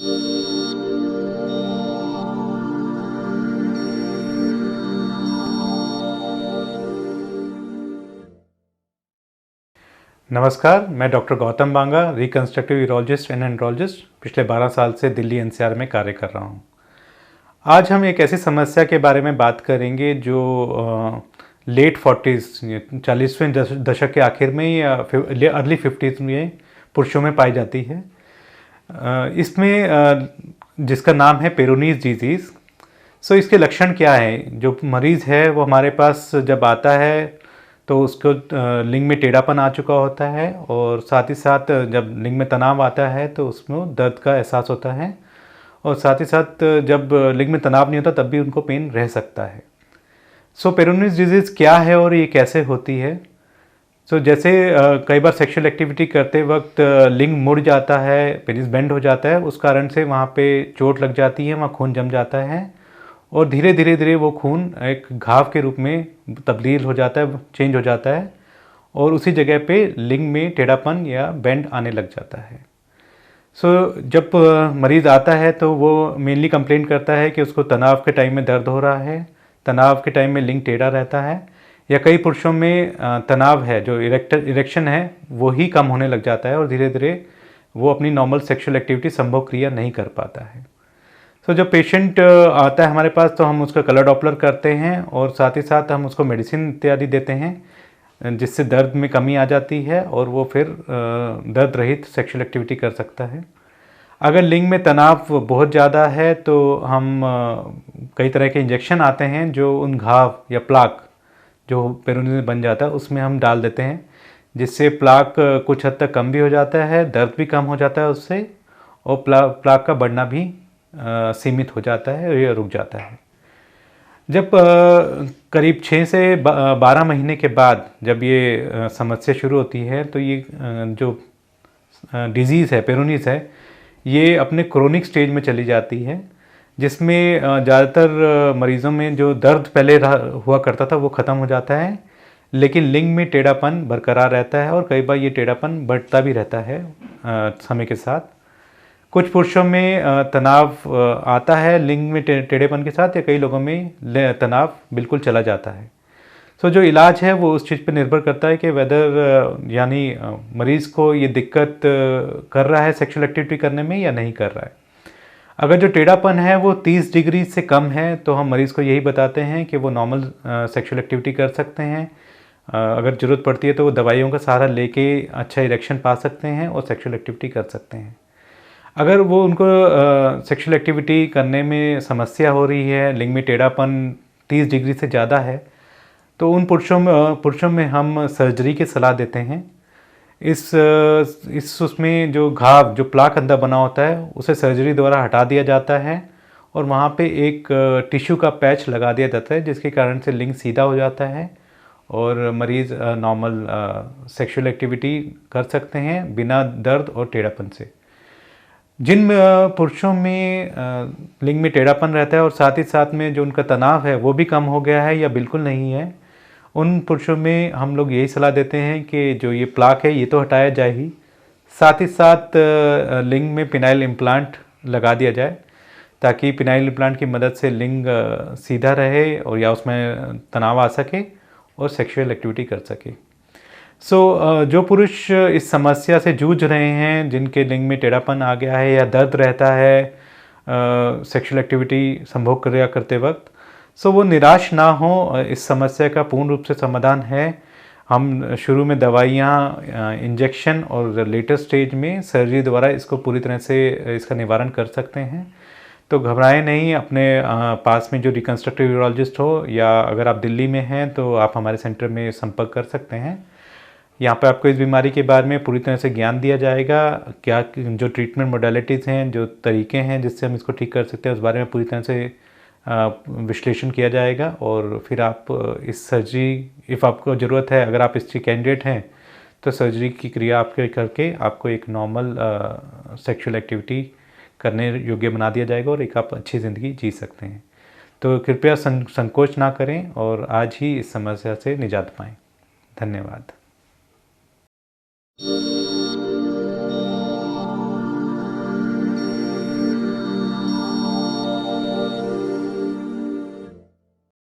नमस्कार, मैं doctor Gautam Banga, reconstructive urologist and andrologist पिछले 12 साल से दिल्ली एनसीआर में कार्य कर रहा हूँ। आज हम एक ऐसी समस्या के बारे में बात करेंगे जो लेट 40s 40वें दशक के आखिर में या अर्ली 50s में पुरुषों में पाई जाती है। इसमें जिसका नाम है पेरोनीज डिजीज़। सो इसके लक्षण क्या है? जो मरीज़ है वो हमारे पास जब आता है तो उसको लिंग में टेढ़ापन आ चुका होता है, और साथ ही साथ जब लिंग में तनाव आता है तो उसमें दर्द का एहसास होता है, और साथ ही साथ जब लिंग में तनाव नहीं होता तब भी उनको पेन रह सकता है। सो पेरोनीज डिजीज़ क्या है और ये कैसे होती है? सो जैसे कई बार सेक्सुअल एक्टिविटी करते वक्त लिंग मुड़ जाता है, पेनिस बेंड हो जाता है, उस कारण से वहाँ पे चोट लग जाती है, वहाँ खून जम जाता है, और धीरे धीरे वो खून एक घाव के रूप में तब्दील हो जाता है, चेंज हो जाता है, और उसी जगह पे लिंग में टेढ़ापन या बेंड आने लग जाता है। सो जब मरीज़ आता है तो वो मेनली कंप्लेंट करता है कि उसको तनाव के टाइम में दर्द हो रहा है, तनाव के टाइम में लिंग टेढ़ा रहता है, या कई पुरुषों में तनाव है, जो इरेक्शन है वो ही कम होने लग जाता है, और धीरे धीरे वो अपनी नॉर्मल सेक्सुअल एक्टिविटी संभव क्रिया नहीं कर पाता है। सो जब पेशेंट आता है हमारे पास तो हम उसका कलर डॉपलर करते हैं, और साथ ही साथ हम उसको मेडिसिन इत्यादि देते हैं जिससे दर्द में कमी आ जाती है और वो फिर दर्द रहित सेक्सुअल एक्टिविटी कर सकता है। अगर लिंग में तनाव बहुत ज़्यादा है तो हम कई तरह के इंजेक्शन आते हैं जो उन घाव या प्लाक जो पेरोनीज बन जाता है उसमें हम डाल देते हैं, जिससे प्लाक कुछ हद तक कम भी हो जाता है, दर्द भी कम हो जाता है उससे, और प्लाक का बढ़ना भी सीमित हो जाता है या रुक जाता है। जब करीब 6 से 12 महीने के बाद जब ये समस्या शुरू होती है तो ये जो डिजीज़ है, पेरोनीज है, ये अपने क्रोनिक स्टेज में चली जाती है, जिसमें ज़्यादातर मरीज़ों में जो दर्द पहले हुआ करता था वो ख़त्म हो जाता है, लेकिन लिंग में टेढ़ापन बरकरार रहता है, और कई बार ये टेढ़ापन बढ़ता भी रहता है समय के साथ। कुछ पुरुषों में तनाव आता है लिंग में टेढ़ेपन के साथ, या कई लोगों में तनाव बिल्कुल चला जाता है। सो जो इलाज है वो उस चीज़ पर निर्भर करता है कि वेदर यानी मरीज़ को ये दिक्कत कर रहा है सेक्सुअल एक्टिविटी करने में या नहीं कर रहा है। अगर जो टेढ़ापन है वो 30 डिग्री से कम है तो हम मरीज़ को यही बताते हैं कि वो नॉर्मल सेक्सुअल एक्टिविटी कर सकते हैं। अगर ज़रूरत पड़ती है तो वो दवाइयों का सहारा लेके अच्छा इरेक्शन पा सकते हैं और सेक्सुअल एक्टिविटी कर सकते हैं। अगर वो उनको सेक्सुअल एक्टिविटी करने में समस्या हो रही है, लिंग में टेढ़ापन 30 डिग्री से ज़्यादा है, तो उन पुरुषों में हम सर्जरी की सलाह देते हैं। उसमें जो घाव, जो प्लाक अंदर बना होता है, उसे सर्जरी द्वारा हटा दिया जाता है, और वहाँ पे एक टिश्यू का पैच लगा दिया जाता है, जिसके कारण से लिंग सीधा हो जाता है और मरीज़ नॉर्मल सेक्सुअल एक्टिविटी कर सकते हैं बिना दर्द और टेढ़ापन से। जिन पुरुषों में लिंग में टेढ़ापन रहता है और साथ ही साथ में जो उनका तनाव है वो भी कम हो गया है या बिल्कुल नहीं है, उन पुरुषों में हम लोग यही सलाह देते हैं कि जो ये प्लाक है ये तो हटाया जाए ही, साथ ही साथ लिंग में पिनाइल इम्प्लांट लगा दिया जाए, ताकि पिनाइल इम्प्लांट की मदद से लिंग सीधा रहे और या उसमें तनाव आ सके और सेक्सुअल एक्टिविटी कर सके। जो पुरुष इस समस्या से जूझ रहे हैं, जिनके लिंग में टेढ़ापन आ गया है या दर्द रहता है सेक्सुअल एक्टिविटी संभोग क्रिया करते वक्त, वो निराश ना हो। इस समस्या का पूर्ण रूप से समाधान है। हम शुरू में दवाइयाँ, इंजेक्शन, और लेटर स्टेज में सर्जरी द्वारा इसको पूरी तरह से इसका निवारण कर सकते हैं। तो घबराएं नहीं, अपने पास में जो रिकंस्ट्रक्टिव यूरोलॉजिस्ट हो, या अगर आप दिल्ली में हैं तो आप हमारे सेंटर में संपर्क कर सकते हैं। यहाँ पे आपको इस बीमारी के बारे में पूरी तरह से ज्ञान दिया जाएगा, क्या जो ट्रीटमेंट मोडालिटीज़ हैं, जो तरीके हैं जिससे हम इसको ठीक कर सकते हैं, उस बारे में पूरी तरह से विश्लेषण किया जाएगा, और फिर आप इस सर्जरी, इफ़ आपको ज़रूरत है, अगर आप इसके कैंडिडेट हैं, तो सर्जरी की क्रिया आपके करके आपको एक नॉर्मल सेक्सुअल एक्टिविटी करने योग्य बना दिया जाएगा, और एक आप अच्छी ज़िंदगी जी सकते हैं। तो कृपया संकोच ना करें और आज ही इस समस्या से निजात पाएँ। धन्यवाद।